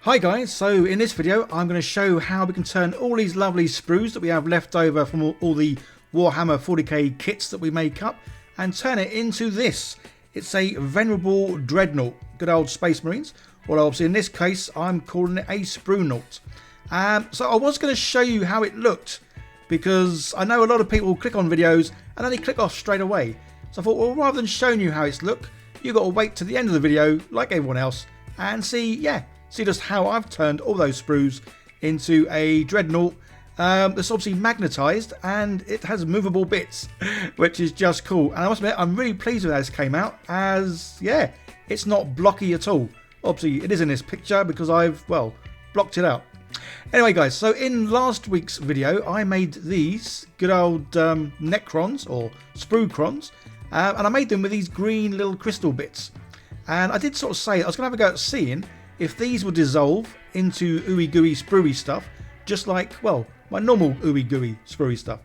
Hi guys, so in this video I'm going to show how we can turn all these lovely sprues that we have left over from all the Warhammer 40k kits that we make up and turn it into this. It's a venerable dreadnought, good old Space Marines, although obviously in this case I'm calling it a SPRUENOUGHT. So I was going to show you how it looked because I know a lot of people click on videos and then they click off straight away. So I thought, well, rather than showing you how it's looked, you've got to wait to the end of the video like everyone else and see just how I've turned all those sprues into a dreadnought that's obviously magnetised and it has movable bits, which is just cool. And I must admit, I'm really pleased with how this came out, as it's not blocky at all. Obviously it is in this picture because I've, well, blocked it out. Anyway guys, so in last week's video I made these good old Necrons or Spruecrons, and I made them with these green little crystal bits. And I did sort of say I was going to have a go at seeing if these would dissolve into Ooey Gooey Spruey stuff, just like, well, my normal Ooey Gooey Spruey stuff.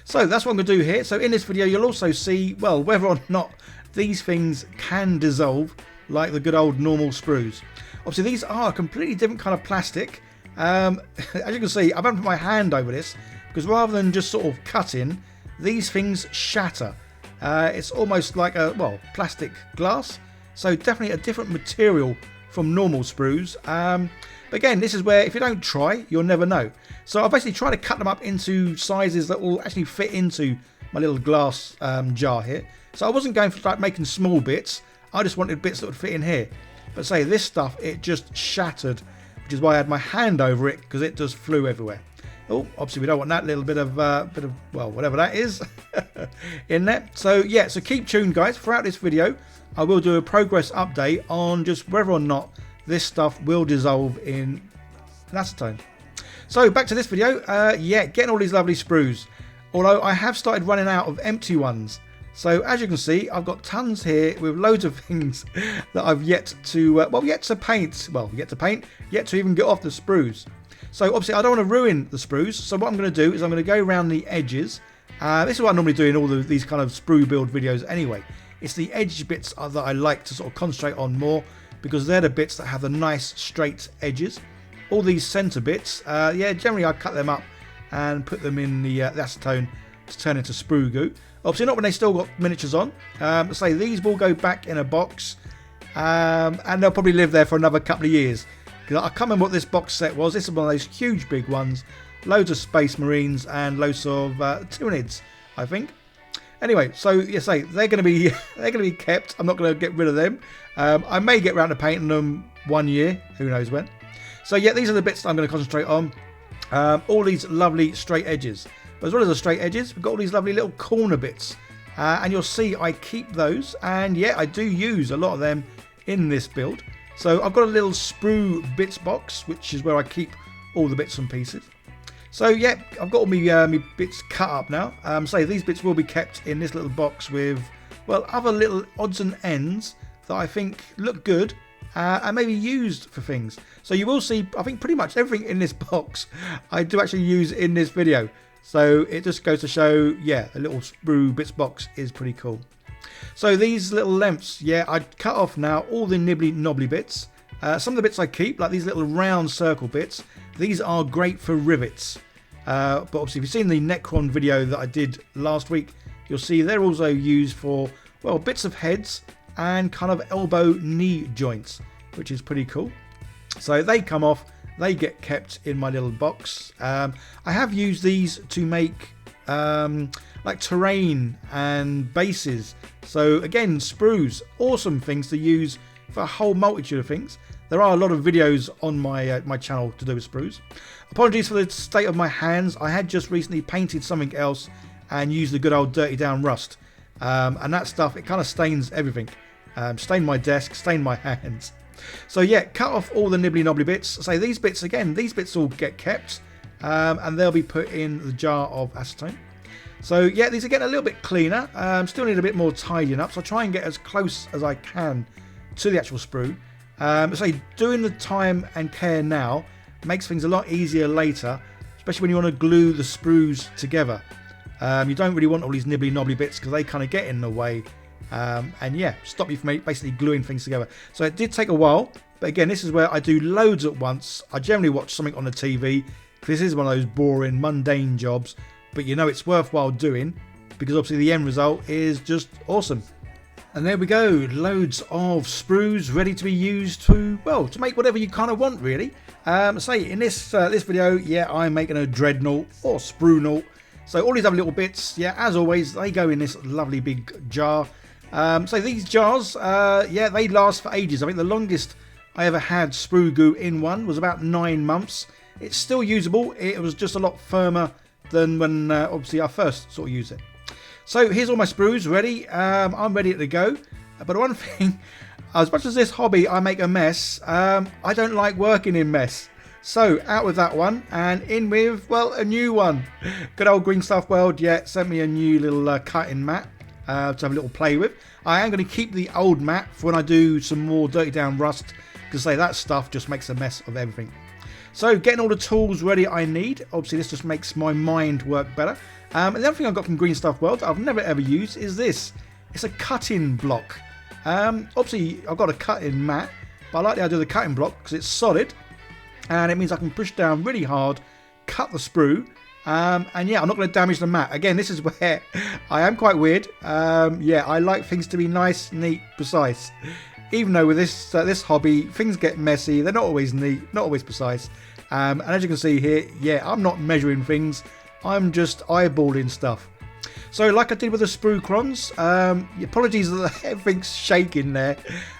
So that's what I'm going to do here. So in this video you'll also see, well, whether or not these things can dissolve like the good old normal sprues. Obviously these are a completely different kind of plastic. As you can see, I haven't put my hand over this because rather than just sort of cutting, these things shatter. It's almost like a, well, plastic glass. So definitely a different material from normal sprues. But again, this is where if you don't try, you'll never know. So I basically try to cut them up into sizes that will actually fit into my little glass jar here. So I wasn't going for like making small bits. I just wanted bits that would fit in here. But say this stuff, it just shattered, which is why I had my hand over it because it just flew everywhere. Oh, obviously we don't want that little bit of well, whatever that is in there. So yeah, so keep tuned guys. Throughout this video I will do a progress update on just whether or not this stuff will dissolve in acetone. So back to this video. Getting all these lovely sprues, although I have started running out of empty ones. So as you can see, I've got tons here with loads of things that I've yet to yet to even get off the sprues. So obviously I don't want to ruin the sprues, so what I'm going to do is I'm going to go around the edges. This is what I normally do in all these kind of sprue build videos anyway. It's the edge bits that I like to sort of concentrate on more because they're the bits that have the nice straight edges. All these centre bits, generally I cut them up and put them in the acetone to turn into sprue goo. Obviously not when they still got miniatures on. Say these will go back in a box and they'll probably live there for another couple of years. I can't remember what this box set was. This is one of those huge big ones. Loads of Space Marines and loads of Tyranids, I think. Anyway, so they're going to be kept. I'm not going to get rid of them. I may get round to painting them one year. Who knows when. So yeah, these are the bits that I'm going to concentrate on. All these lovely straight edges. But as well as the straight edges, we've got all these lovely little corner bits. And you'll see I keep those. And yeah, I do use a lot of them in this build. So I've got a little sprue bits box, which is where I keep all the bits and pieces. So yeah, I've got all my bits cut up now. These bits will be kept in this little box with, well, other little odds and ends that I think look good and maybe used for things. So you will see, I think pretty much everything in this box I do actually use in this video. So it just goes to show, yeah, a little sprue bits box is pretty cool. So these little lengths, I cut off now all the nibbly nobbly bits. Some of the bits I keep, like these little round circle bits, these are great for rivets. But obviously if you've seen the Necron video that I did last week, you'll see they're also used for, well, bits of heads and kind of elbow knee joints, which is pretty cool. So they come off, they get kept in my little box. I have used these to make like terrain and bases. So again, sprues, awesome things to use for a whole multitude of things. There are a lot of videos on my my channel to do with sprues. Apologies for the state of my hands. I had just recently painted something else and used the good old dirty down rust. And that stuff, it kind of stains everything. Stained my desk, stained my hands. So yeah, cut off all the nibbly nobbly bits. Say these bits again, these bits all get kept and they'll be put in the jar of acetone. So yeah, these are getting a little bit cleaner. Still need a bit more tidying up, so I try and get as close as I can to the actual sprue. Doing the time and care now makes things a lot easier later, especially when you want to glue the sprues together. You don't really want all these nibbly nobbly bits because they kind of get in the way and stop you from basically gluing things together. So it did take a while, but But again, this is where I do loads at once. I generally watch something on the TV. This is one of those boring, mundane jobs, but you know it's worthwhile doing because obviously the end result is just awesome. And there we go, loads of sprues ready to be used to, well, to make whatever you kind of want, really. Say in this video, yeah, I'm making a dreadnought or SPRUENOUGHT. So all these other little bits, yeah, as always, they go in this lovely big jar. So these jars, yeah, they last for ages. I think the longest I ever had sprue goo in one was about 9 months. It's still usable. It was just a lot firmer than when obviously I first sort of used it. So here's all my sprues ready. I'm ready to go. But one thing, as much as this hobby I make a mess, I don't like working in mess. So out with that one and in with, well, a new one. Good old Green Stuff World, yeah, sent me a new little cutting mat to have a little play with. I am going to keep the old mat for when I do some more dirty down rust, because say that stuff just makes a mess of everything. So getting all the tools ready I need. Obviously this just makes my mind work better. And the other thing I've got from Green Stuff World that I've never ever used is this. It's a cutting block. Obviously I've got a cutting mat, but I like the idea of the cutting block because it's solid and it means I can push down really hard, cut the sprue, and yeah, I'm not going to damage the mat. Again, this is where I am quite weird. Yeah, I like things to be nice, neat, precise. Even though with this hobby, things get messy. They're not always neat, not always precise. And as you can see here, yeah, I'm not measuring things. I'm just eyeballing stuff. So like I did with the sprue crons, apologies that everything's shaking there.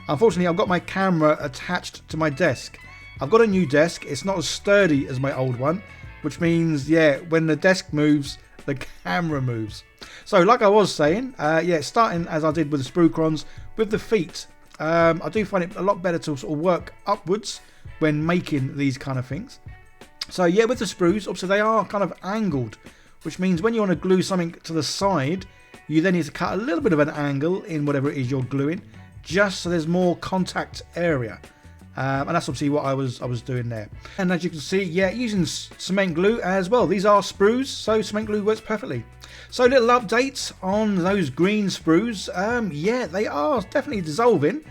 Unfortunately, I've got my camera attached to my desk. I've got a new desk. It's not as sturdy as my old one, which means, yeah, when the desk moves, the camera moves. So like I was saying, yeah, starting as I did with the sprue crons, with the feet. I do find it a lot better to sort of work upwards when making these kind of things. So yeah, with the sprues, obviously they are kind of angled, which means when you want to glue something to the side, you then need to cut a little bit of an angle in whatever it is you're gluing, just so there's more contact area. And that's obviously what I was doing there. And as you can see, yeah, using cement glue as well. These are sprues, so cement glue works perfectly. So a little update on those green sprues. Yeah, they are definitely dissolving.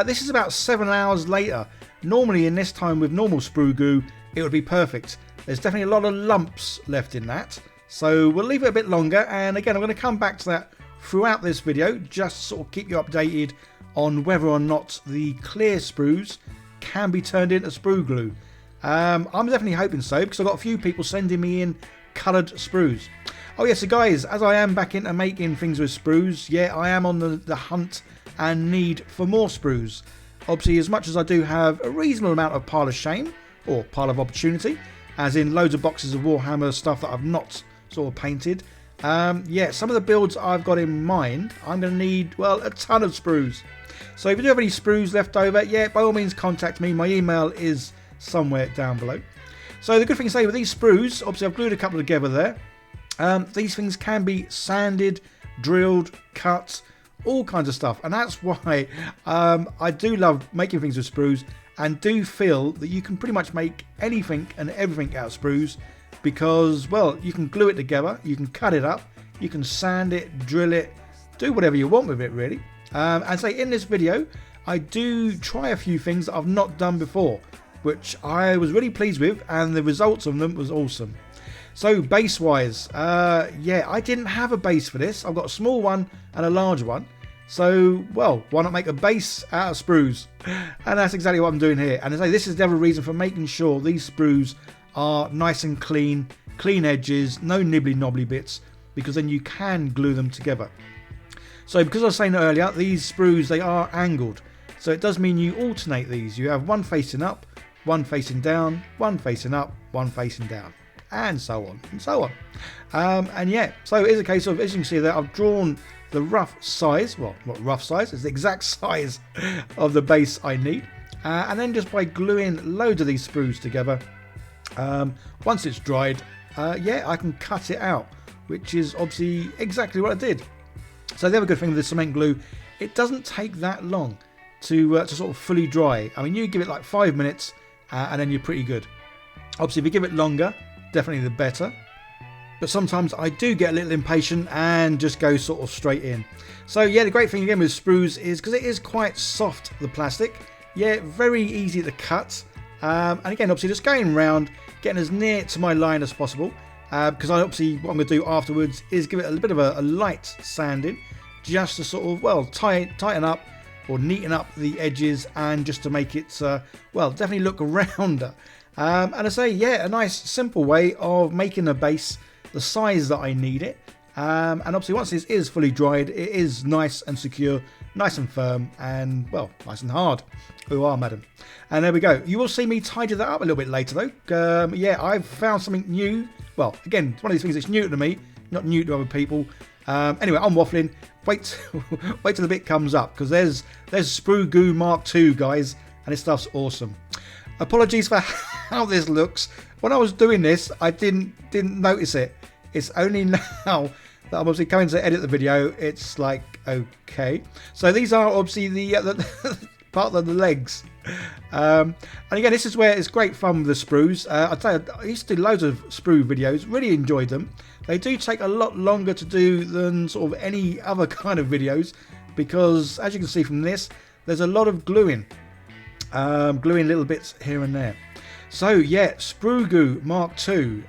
This is about 7 hours later. Normally in this time with normal sprue goo, it would be perfect. There's definitely a lot of lumps left in that. So we'll leave it a bit longer. And again, I'm going to come back to that throughout this video, just to sort of keep you updated on whether or not the clear sprues can be turned into sprue glue. I'm definitely hoping so, because I've got a few people sending me in coloured sprues. Oh yeah, so guys, as I am back into making things with sprues, yeah, I am on the hunt and need for more sprues. Obviously, as much as I do have a reasonable amount of pile of shame, or pile of opportunity, as in loads of boxes of Warhammer stuff that I've not sort of painted, yeah, some of the builds I've got in mind, I'm going to need, well, a ton of sprues. So if you do have any sprues left over, yeah, by all means contact me. My email is somewhere down below. So the good thing to say with these sprues, obviously I've glued a couple together there. These things can be sanded, drilled, cut, all kinds of stuff. And that's why I do love making things with sprues, and do feel that you can pretty much make anything and everything out of sprues, because, well, you can glue it together, you can cut it up, you can sand it, drill it, do whatever you want with it, really. And say in this video, I do try a few things that I've not done before, which I was really pleased with, and the results of them was awesome. So base wise, yeah, I didn't have a base for this. I've got a small one and a large one. So, well, why not make a base out of sprues? And that's exactly what I'm doing here. And I say this is the other reason for making sure these sprues are nice and clean, clean edges, no nibbly knobbly bits, because then you can glue them together. So because I was saying earlier, these sprues, they are angled. So it does mean you alternate these. You have one facing up, one facing down, one facing up, one facing down, and so on and so on. And yeah, so it is a case of, as you can see there, I've drawn the rough size, well, not rough size, it's the exact size of the base I need. And then just by gluing loads of these sprues together, once it's dried, yeah, I can cut it out, which is obviously exactly what I did. So the other good thing with the cement glue, it doesn't take that long to sort of fully dry. I mean, you give it like 5 minutes and then you're pretty good. Obviously, if you give it longer, definitely the better. But sometimes I do get a little impatient and just go sort of straight in. So yeah, the great thing again with sprues is because it is quite soft, the plastic, yeah, very easy to cut. And again, obviously just going around, getting as near to my line as possible. Because obviously what I'm going to do afterwards is give it a bit of a light sanding, just to sort of, well, tighten up or neaten up the edges, and just to make it, well, definitely look rounder. And I say, yeah, a nice simple way of making a base the size that I need it. And obviously once this is fully dried, it is nice and secure, nice and firm, and, well, nice and hard. Ooh, madam. And there we go. You will see me tidy that up a little bit later, though. Yeah, I've found something new. Well, again, it's one of these things that's new to me, not new to other people. Anyway, I'm waffling. Wait till the bit comes up, because there's Sprue Goo Mark II, guys, and this stuff's awesome. Apologies for how this looks. When I was doing this, I didn't notice it. It's only now that I'm obviously coming to edit the video, it's like, okay. So these are obviously the part of the legs. And again, this is where it's great fun with the sprues. I tell you, I used to do loads of sprue videos, really enjoyed them. They do take a lot longer to do than sort of any other kind of videos, because as you can see from this, there's a lot of gluing. Gluing little bits here and there. So yeah, Sprue Goo Mark II.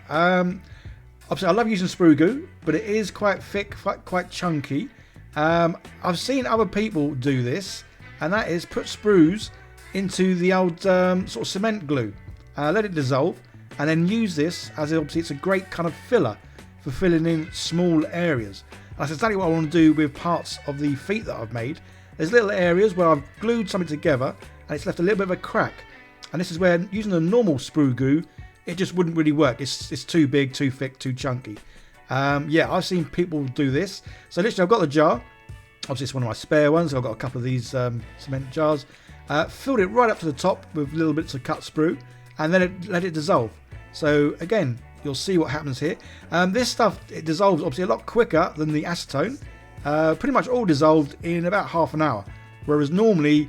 Obviously I love using Sprue Goo, but it is quite thick, quite chunky. I've seen other people do this, and that is put sprues into the old sort of cement glue, let it dissolve, and then use this as, obviously it's a great kind of filler for filling in small areas. That's exactly what I want to do with parts of the feet that I've made. There's little areas where I've glued something together and it's left a little bit of a crack, and this is where using the normal Sprue Goo, it just wouldn't really work. It's too big, too thick, too chunky. Yeah, I've seen people do this. So literally I've got the jar. Obviously it's one of my spare ones. I've got a couple of these cement jars. Filled it right up to the top with little bits of cut sprue, and then let it dissolve. So again, you'll see what happens here. This stuff, it dissolves obviously a lot quicker than the acetone. Pretty much all dissolved in about half an hour, whereas normally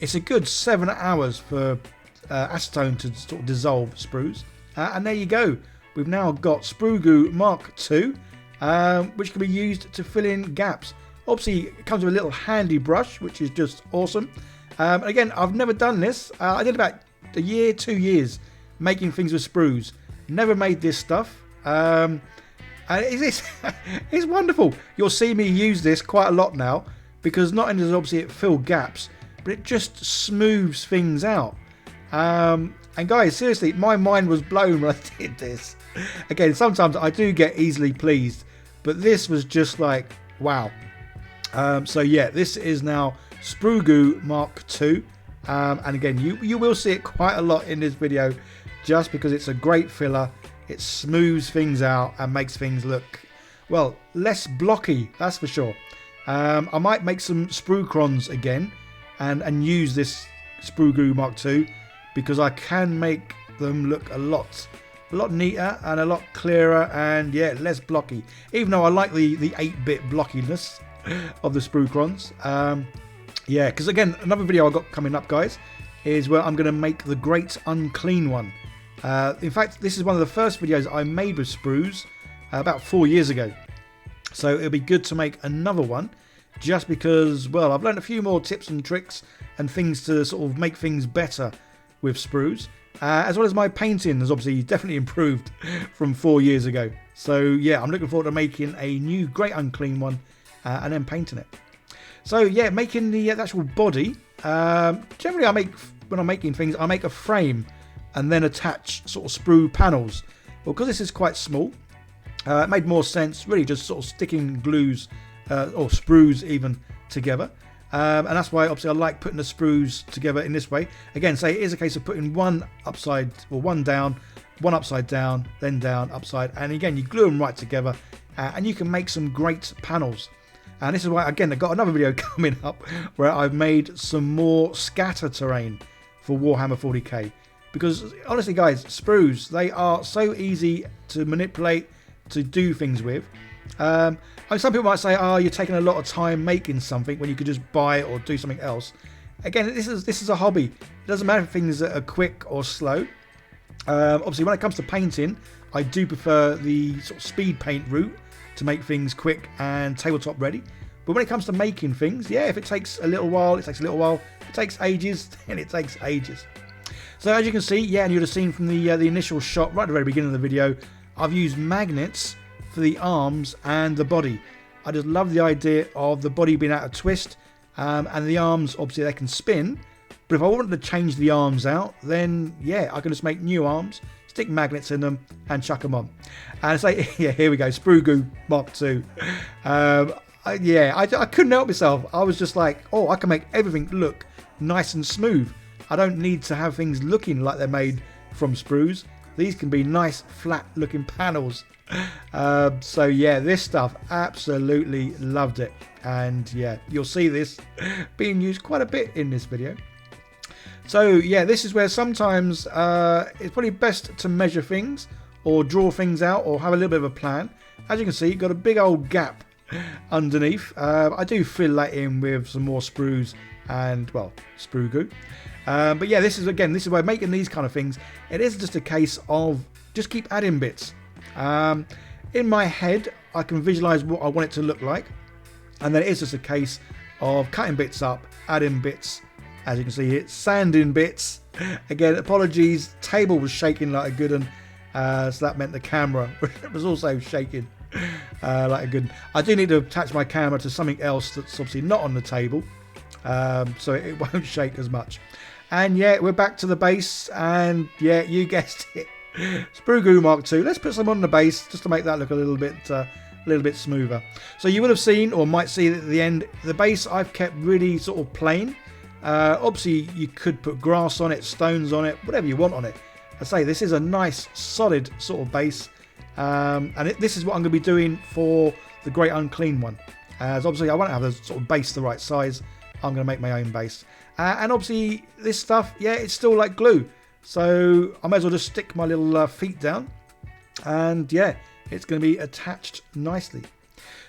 it's a good 7 hours for acetone to sort of dissolve sprues. And there you go. We've now got Sprue Goo Mark II, which can be used to fill in gaps. Obviously, it comes with a little handy brush, which is just awesome. Again, I've never done this. I did about a year, 2 years making things with sprues. Never made this stuff. And it's wonderful. You'll see me use this quite a lot now, because not only does obviously it fill gaps, but it just smooths things out. And guys, seriously, my mind was blown when I did this. Again, sometimes I do get easily pleased, but this was just like, wow. So yeah, this is now Sprue Goo Mark II. And again, you will see it quite a lot in this video, just because it's a great filler. It smooths things out and makes things look, well, less blocky, that's for sure. I might make some sprue crons again and use this Sprue Goo Mark II, because I can make them look a lot neater and a lot clearer, and yeah, less blocky, even though I like the 8-bit blockiness of the sprue crons. Yeah, because again, another video I got coming up, guys, is where I'm going to make the Great Unclean One. In fact, this is one of the first videos I made with sprues about 4 years ago. So it'll be good to make another one, just because, well, I've learned a few more tips and tricks and things to sort of make things better with sprues. As well as my painting has obviously definitely improved from 4 years ago. So yeah, I'm looking forward to making a new Great Unclean One and then painting it. So yeah, making the actual body. Generally, when I'm making things, I make a frame and then attach sort of sprue panels. Well, because this is quite small, it made more sense really just sort of sticking glues or sprues even together. And that's why obviously I like putting the sprues together in this way. Again, say it is a case of putting one upside, or one down, one upside down, then down, upside, and again you glue them right together, and you can make some great panels. And this is why, again, I've got another video coming up where I've made some more scatter terrain for Warhammer 40k. Because honestly, guys, sprues, they are so easy to manipulate, to do things with. I mean, some people might say, oh, you're taking a lot of time making something when you could just buy it or do something else. Again, this is a hobby. It doesn't matter if things are quick or slow. Obviously, when it comes to painting, I do prefer the sort of speed paint route to make things quick and tabletop ready. But when it comes to making things, yeah, if it takes a little while, it takes a little while. If it takes ages, then it takes ages. So as you can see, yeah, and you'd have seen from the initial shot right at the very beginning of the video, I've used magnets for the arms and the body. I just love the idea of the body being able to twist, and the arms, obviously they can spin. But if I wanted to change the arms out, then yeah, I can just make new arms, stick magnets in them, and chuck them on. And say, yeah, here we go, Sprue Goo Mark II. Yeah, I couldn't help myself. I was just like, oh, I can make everything look nice and smooth. I don't need to have things looking like they're made from sprues. These can be nice, flat looking panels. So yeah, this stuff, absolutely loved it. And yeah, you'll see this being used quite a bit in this video. So yeah, this is where sometimes it's probably best to measure things or draw things out or have a little bit of a plan. As you can see, you've got a big old gap underneath. I do fill that in with some more sprues and, well, Sprue Goo. But yeah, this is where making these kind of things, it is just a case of just keep adding bits. In my head, I can visualize what I want it to look like, and then it is just a case of cutting bits up, adding bits. As you can see here, sanding bits. Again, apologies, table was shaking like a good one, so that meant the camera was also shaking like a good one. I do need to attach my camera to something else that's obviously not on the table, so it won't shake as much. And yeah, we're back to the base, and yeah, you guessed it, Sprue Goo Mark II. Let's put some on the base just to make that look a little bit smoother. So you would have seen, or might see at the end, the base I've kept really sort of plain. Obviously you could put grass on it, stones on it, whatever you want on it. I say this is a nice solid sort of base, and this is what I'm going to be doing for the Great Unclean one. As obviously I won't have the sort of base the right size. I'm going to make my own base, and obviously this stuff, yeah, it's still like glue, so I may as well just stick my little feet down, and yeah, it's going to be attached nicely.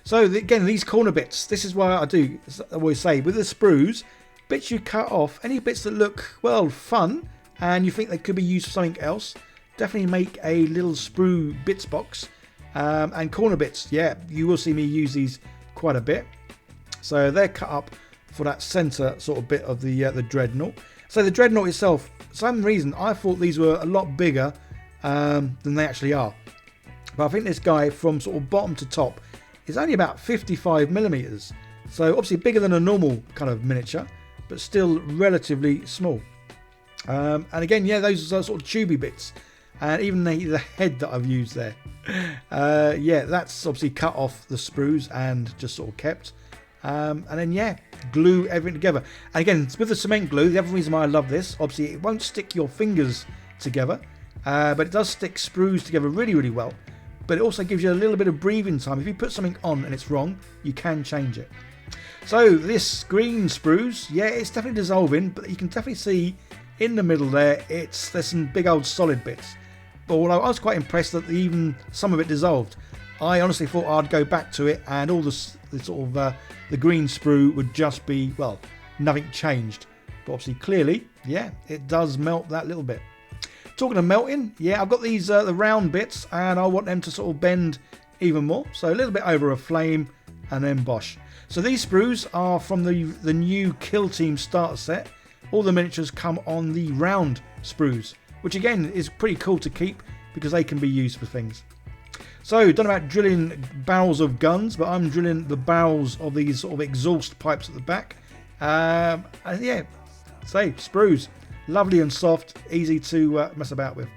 So again, these corner bits, this is why I always say with the sprues, bits you cut off, any bits that look, well, fun and you think they could be used for something else, definitely make a little sprue bits box. And corner bits, yeah, you will see me use these quite a bit. So they're cut up for that center sort of bit of the dreadnought. So the dreadnought itself, for some reason I thought these were a lot bigger than they actually are. But I think this guy from sort of bottom to top is only about 55 millimeters. So obviously bigger than a normal kind of miniature, but still relatively small. And again, yeah, those are sort of tubey bits, and even the head that I've used there, yeah, that's obviously cut off the sprues and just sort of kept, and then yeah, glue everything together. And again, with the cement glue, the other reason why I love this, obviously it won't stick your fingers together, but it does stick sprues together really, really well. But it also gives you a little bit of breathing time. If you put something on and it's wrong, you can change it. So this green sprues, yeah, it's definitely dissolving, but you can definitely see in the middle there, there's some big old solid bits. But I was quite impressed that even some of it dissolved. I honestly thought I'd go back to it and all the sort of the green sprue would just be, well, nothing changed. But obviously, clearly, yeah, it does melt that little bit. Talking of melting, yeah, I've got these the round bits, and I want them to sort of bend even more. So a little bit over a flame, and then bosh. So these sprues are from the new Kill Team starter set. All the miniatures come on the round sprues, which again is pretty cool to keep because they can be used for things. So don't know about drilling barrels of guns, but I'm drilling the barrels of these sort of exhaust pipes at the back. And yeah, say sprues, lovely and soft, easy to mess about with.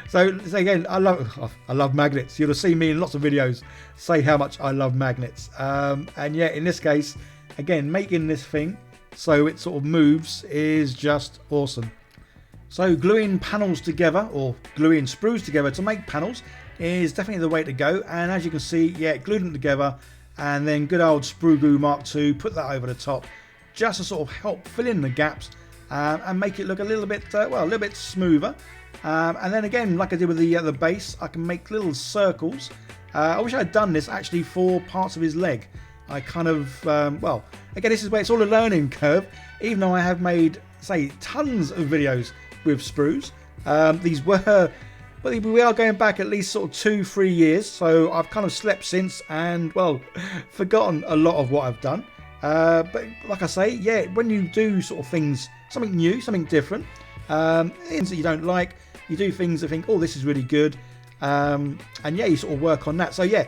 So again, I love magnets. You'll have seen me in lots of videos say how much I love magnets. And yeah, in this case, again, making this thing so it sort of moves is just awesome. So gluing panels together, or gluing sprues together to make panels, is definitely the way to go. And as you can see, yeah, glued them together, and then good old Sprue Goo Mark II, put that over the top, just to sort of help fill in the gaps and make it look a little bit, well, a little bit smoother. And then again, like I did with the base, I can make little circles. I wish I had done this actually for parts of his leg. I kind of, well, again, this is where it's all a learning curve. Even though I have made, say, tons of videos with sprues, these were but we are going back at least sort of 2-3 years, so I've kind of slept since and, well, forgotten a lot of what I've done. But like I say, yeah, when you do sort of things, something new, something different, things that you don't like, you do things that think, oh, this is really good, and yeah, you sort of work on that. So yeah,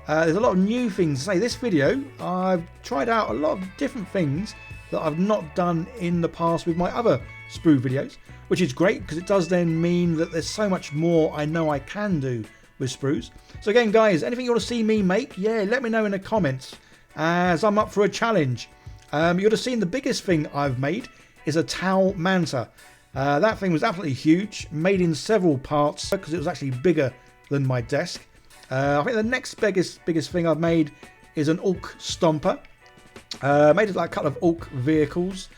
there's a lot of new things. Say this video, I've tried out a lot of different things that I've not done in the past with my other sprue videos, which is great because it does then mean that there's so much more I know I can do with sprues. So again, guys, anything you want to see me make, yeah, let me know in the comments, as I'm up for a challenge. You would have seen the biggest thing I've made is a towel manta. That thing was absolutely huge, made in several parts because it was actually bigger than my desk. I think the next biggest thing I've made is an orc stomper. Made it like a couple of orc vehicles.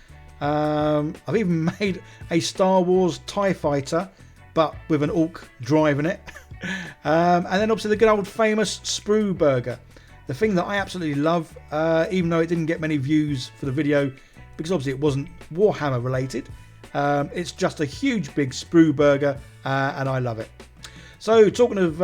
I've even made a Star Wars TIE fighter, but with an orc driving it. And then obviously the good old famous sprue burger. The thing that I absolutely love, even though it didn't get many views for the video, because obviously it wasn't Warhammer related. It's just a huge big sprue burger, and I love it. So talking of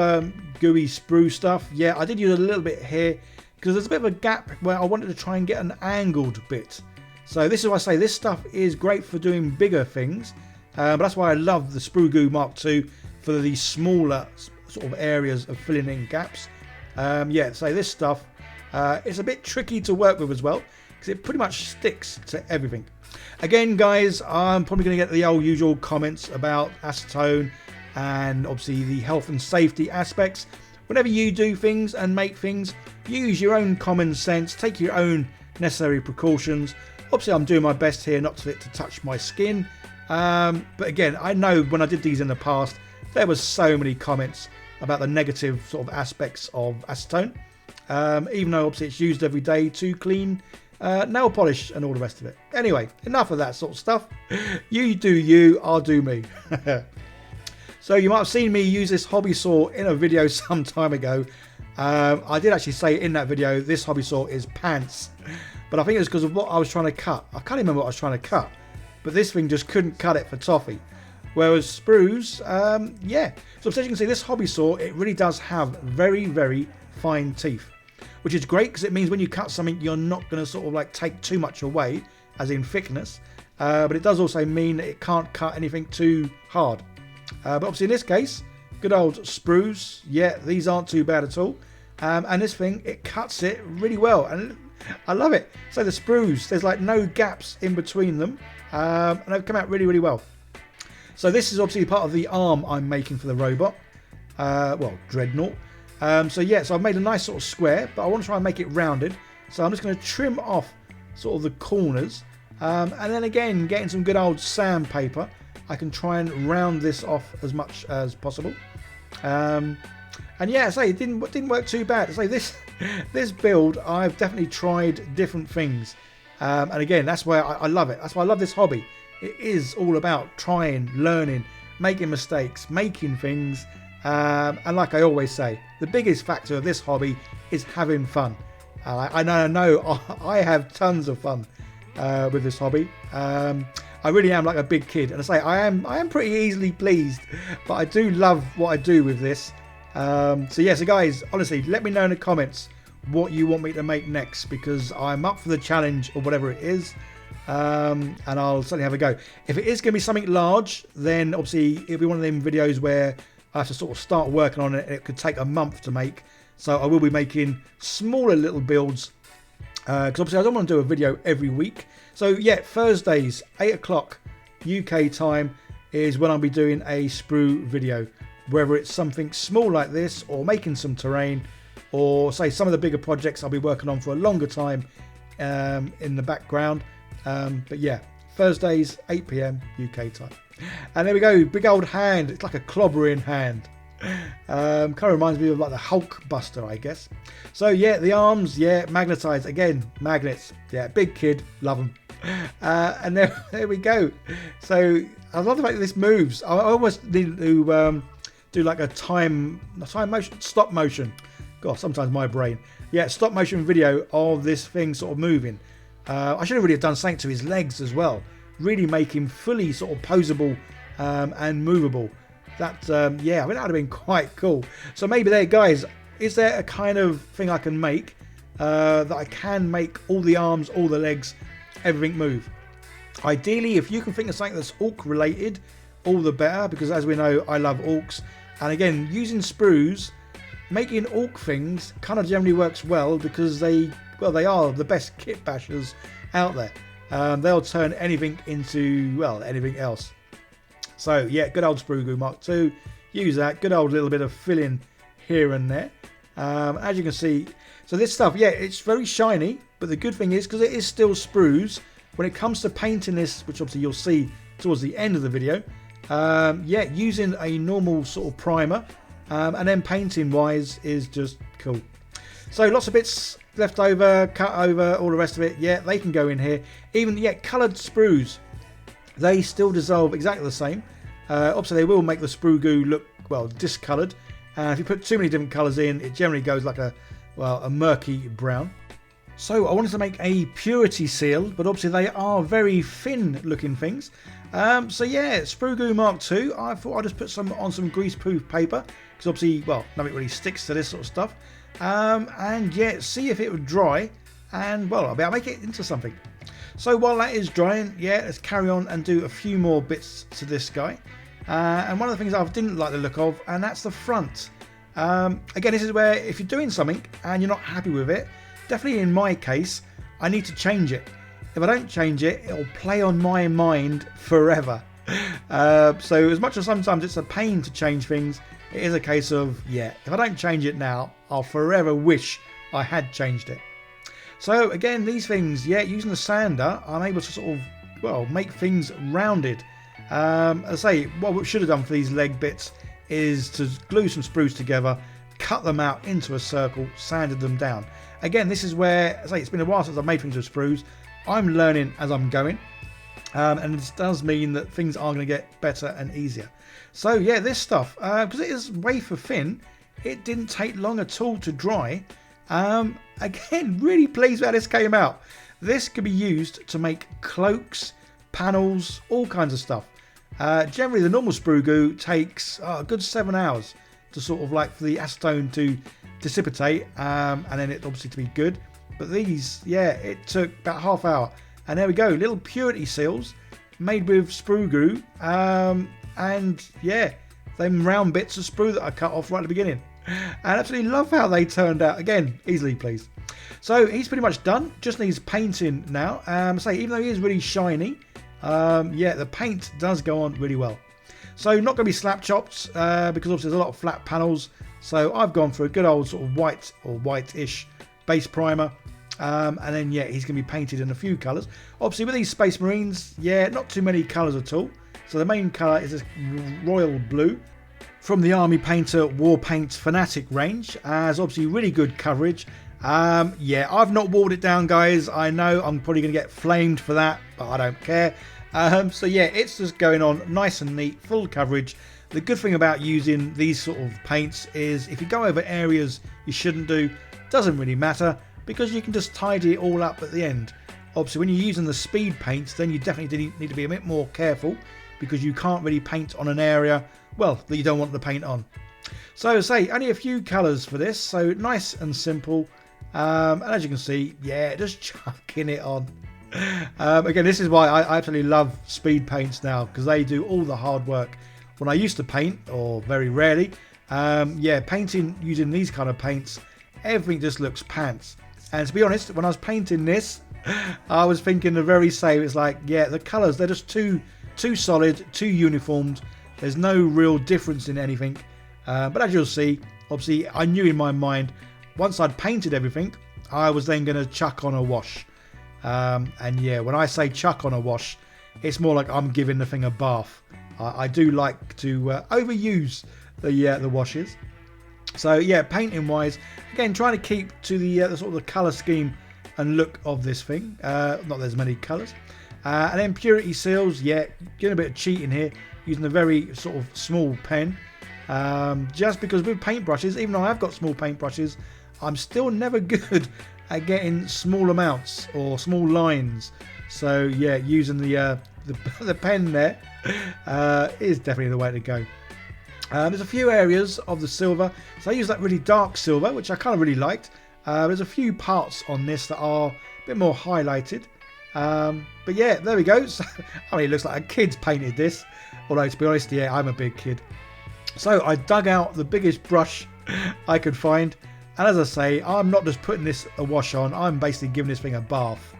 gooey sprue stuff, yeah, I did use a little bit here because there's a bit of a gap where I wanted to try and get an angled bit. So this is why I say this stuff is great for doing bigger things, but that's why I love the Sprue Goo Mark II for the smaller sort of areas of filling in gaps. Yeah, so this stuff it's a bit tricky to work with as well because it pretty much sticks to everything. Again, guys, I'm probably going to get the old usual comments about acetone and obviously the health and safety aspects. Whenever you do things and make things, use your own common sense, take your own necessary precautions. Obviously, I'm doing my best here not to touch my skin. But again, I know when I did these in the past, there was so many comments about the negative sort of aspects of acetone. Even though obviously it's used every day to clean nail polish and all the rest of it. Anyway, enough of that sort of stuff. You do you, I'll do me. So you might have seen me use this hobby saw in a video some time ago. I did actually say in that video this hobby saw is pants, but I think it was because of what I was trying to cut. I can't remember what I was trying to cut, but this thing just couldn't cut it for toffee. Whereas sprues, yeah. So as you can see, this hobby saw, it really does have very, very fine teeth, which is great because it means when you cut something, you're not going to sort of like take too much away, as in thickness. But it does also mean that it can't cut anything too hard. But obviously in this case, good old sprues, yeah, these aren't too bad at all. And this thing, it cuts it really well, and I love it. So the sprues, there's like no gaps in between them, and they've come out really, really well. So this is obviously part of the arm I'm making for the robot, well, dreadnought. So yeah, so I've made a nice sort of square, but I want to try and make it rounded. So I'm just going to trim off sort of the corners, and then again, getting some good old sandpaper, I can try and round this off as much as possible. And yeah, I say it didn't work too bad. I say this build, I've definitely tried different things, and again, that's why I love it. That's why I love this hobby. It is all about trying, learning, making mistakes, making things, and like I always say, the biggest factor of this hobby is having fun. I know I have tons of fun with this hobby. I really am like a big kid, and I say I am pretty easily pleased, but I do love what I do with this. So yeah, so guys, honestly, let me know in the comments what you want me to make next, because I'm up for the challenge or whatever it is, and I'll certainly have a go. If it is going to be something large, then obviously it'll be one of them videos where I have to sort of start working on it, and it could take a month to make. So I will be making smaller little builds, because obviously I don't want to do a video every week. So yeah, Thursdays 8 o'clock UK time is when I'll be doing a sprue video, whether it's something small like this or making some terrain, or say some of the bigger projects I'll be working on for a longer time in the background. But yeah, Thursdays 8 PM UK time. And there we go, big old hand. It's like a clobbering hand. Kind of reminds me of like the Hulk Buster, I guess. So yeah, the arms, yeah, magnetized again, magnets. Yeah, big kid, love them. And there we go. So I love the fact that this moves. I almost need to do like a time motion, stop motion. God, sometimes my brain. Yeah, stop motion video of this thing sort of moving. I should have really done something to his legs as well. Really make him fully sort of posable and movable. That, yeah, I mean, that would have been quite cool. So maybe there, guys, is there a kind of thing I can make that I can make all the arms, all the legs, everything move? Ideally, if you can think of something that's orc related, all the better, because as we know, I love orcs. And again, using sprues, making orc things kind of generally works well because they are the best kit bashers out there. They'll turn anything into, well, anything else. So yeah, good old Sprue Goo Mark II. Use that. Good old little bit of filling here and there. As you can see, so this stuff, yeah, it's very shiny. But the good thing is, because it is still sprues, when it comes to painting this, which obviously you'll see towards the end of the video, yeah, using a normal sort of primer, and then painting wise is just cool. So lots of bits left over, cut over, all the rest of it. Yeah, they can go in here. Even, yeah, coloured sprues, they still dissolve exactly the same. Obviously, they will make the Sprue Goo look, well, discoloured. If you put too many different colours in, it generally goes like a murky brown. So I wanted to make a purity seal, but obviously they are very thin looking things. So yeah, Sprue Goo Mark II, I thought I'd just put some on some greaseproof paper, because obviously, well, nothing really sticks to this sort of stuff. And yeah, see if it would dry, and well, I'll make it into something. So while that is drying, yeah, let's carry on and do a few more bits to this guy. And one of the things I didn't like the look of, and that's the front. Again, this is where if you're doing something and you're not happy with it, definitely in my case, I need to change it. If I don't change it, it'll play on my mind forever. So as much as sometimes it's a pain to change things, it is a case of, yeah, if I don't change it now, I'll forever wish I had changed it. So again, these things, yeah, using the sander, I'm able to sort of, well, make things rounded. As I say, what we should have done for these leg bits is to glue some sprues together, cut them out into a circle, sanded them down. Again, this is where, as I say, it's been a while since I've made things with sprues. I'm learning as I'm going. And this does mean that things are going to get better and easier. So yeah, this stuff, because it is wafer thin, it didn't take long at all to dry. Again, really pleased with how this came out. This could be used to make cloaks, panels, all kinds of stuff. Generally, the normal Sprue Goo takes a good 7 hours to sort of like for the acetone to dissipate, and then it obviously to be good. But these, yeah, it took about half hour. And there we go, little purity seals made with Sprue Goo. And yeah, them round bits of sprue that I cut off right at the beginning. And I absolutely love how they turned out. Again, easily pleased. So he's pretty much done. Just needs painting now. Even though he is really shiny, yeah, the paint does go on really well. So not going to be slap chopped because obviously there's a lot of flat panels. So I've gone for a good old sort of white or white-ish base primer. And then, yeah, he's going to be painted in a few colours. Obviously, with these Space Marines, yeah, not too many colours at all. So the main colour is this royal blue from the Army Painter War Paint Fanatic range. As obviously really good coverage. Yeah, I've not walled it down, guys. I know I'm probably going to get flamed for that, but I don't care. So yeah, it's just going on nice and neat, full coverage. The good thing about using these sort of paints is if you go over areas you shouldn't do, doesn't really matter, because you can just tidy it all up at the end. Obviously, when you're using the speed paints, then you definitely need to be a bit more careful, because you can't really paint on an area, well, that you don't want to paint on. So say, only a few colours for this, so nice and simple. And as you can see, yeah, just chucking it on. Again, this is why I absolutely love speed paints now, because they do all the hard work. When I used to paint, or very rarely, yeah, painting using these kind of paints, everything just looks pants. And to be honest, when I was painting this, I was thinking the very same. It's like, yeah, the colours, they're just too solid, too uniformed. There's no real difference in anything. But as you'll see, obviously, I knew in my mind, once I'd painted everything, I was then going to chuck on a wash. And yeah, when I say chuck on a wash, it's more like I'm giving the thing a bath. I do like to overuse the washes. So yeah, painting wise, again, trying to keep to the sort of the colour scheme and look of this thing. Not there's many colours. And then purity seals, yeah, getting a bit of cheating here, using a very sort of small pen. Just because with paintbrushes, even though I've got small paintbrushes, I'm still never good at getting small amounts or small lines. So yeah, using the pen there is definitely the way to go. There's a few areas of the silver, so I use that really dark silver, which I kind of really liked. There's a few parts on this that are a bit more highlighted. But yeah, there we go. So, I mean, it looks like a kid's painted this. Although, to be honest, yeah, I'm a big kid. So I dug out the biggest brush I could find. And as I say, I'm not just putting this a wash on. I'm basically giving this thing a bath.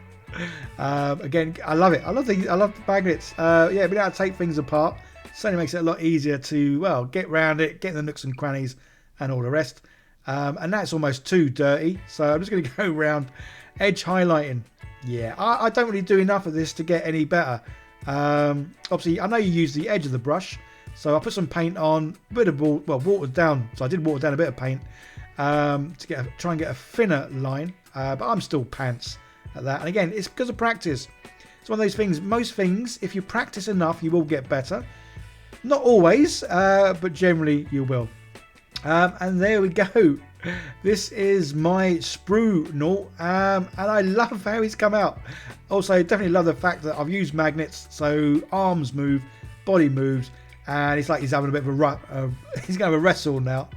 Again, I love it. I love the magnets. Yeah, being able to take things apart certainly makes it a lot easier to, well, get around it, get in the nooks and crannies and all the rest. And that's almost too dirty. So I'm just going to go around edge highlighting. Yeah, I don't really do enough of this to get any better. Obviously, I know you use the edge of the brush. So I put some paint on, a bit of, well, watered down. So I did water down a bit of paint to try and get a thinner line. But I'm still pants at that. And again, it's because of practice. It's one of those things, most things, if you practice enough, you will get better. Not always, but generally you will. And there we go. This is my SPRUENOUGHT, and I love how he's come out. Also, definitely love the fact that I've used magnets, so arms move, body moves, and it's like he's having a bit of a he's going to have a wrestle now.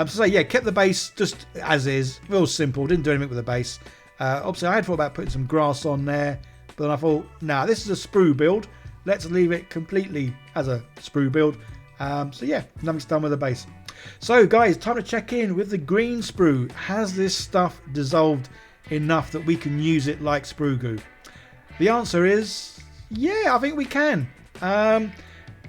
So yeah, kept the base just as is, real simple. Didn't do anything with the base. Obviously, I had thought about putting some grass on there, but then I thought, nah, this is a sprue build. Let's leave it completely as a sprue build. So yeah, nothing's done with the base. So guys, time to check in with the green sprue. Has this stuff dissolved enough that we can use it like sprue goo? The answer is yeah, I think we can.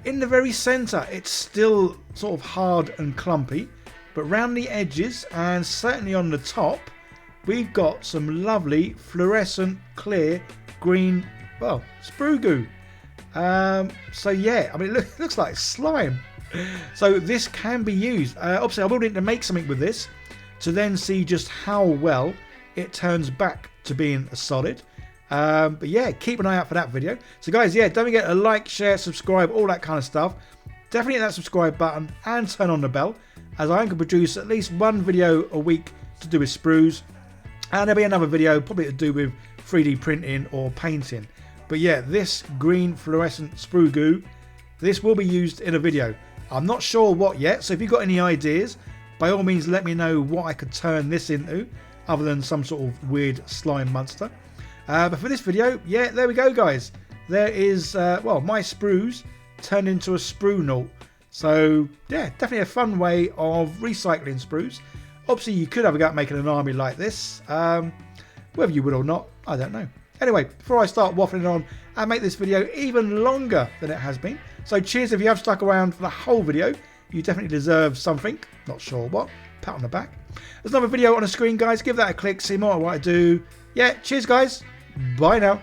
In the very centre, it's still sort of hard and clumpy, but round the edges and certainly on the top, we've got some lovely fluorescent clear green, well, sprue goo. So yeah, I mean, it looks like slime. So this can be used. Obviously, I will need to make something with this to then see just how well it turns back to being a solid. But yeah, keep an eye out for that video. So guys, yeah, don't forget to like, share, subscribe, all that kind of stuff. Definitely hit that subscribe button and turn on the bell, as I can produce at least one video a week to do with sprues. And there'll be another video probably to do with 3D printing or painting. But yeah, this green fluorescent sprue goo, this will be used in a video. I'm not sure what yet, so if you've got any ideas, by all means let me know what I could turn this into, other than some sort of weird slime monster. But for this video, yeah, there we go guys. There is, well, my sprues turned into a SPRUENOUGHT. So yeah, definitely a fun way of recycling sprues. Obviously you could have a go at making an army like this. Whether you would or not, I don't know. Anyway, before I start waffling on and make this video even longer than it has been, so cheers if you have stuck around for the whole video. You definitely deserve something. Not sure what. Pat on the back. There's another video on the screen, guys. Give that a click. See more of what I do. Yeah, cheers, guys. Bye now.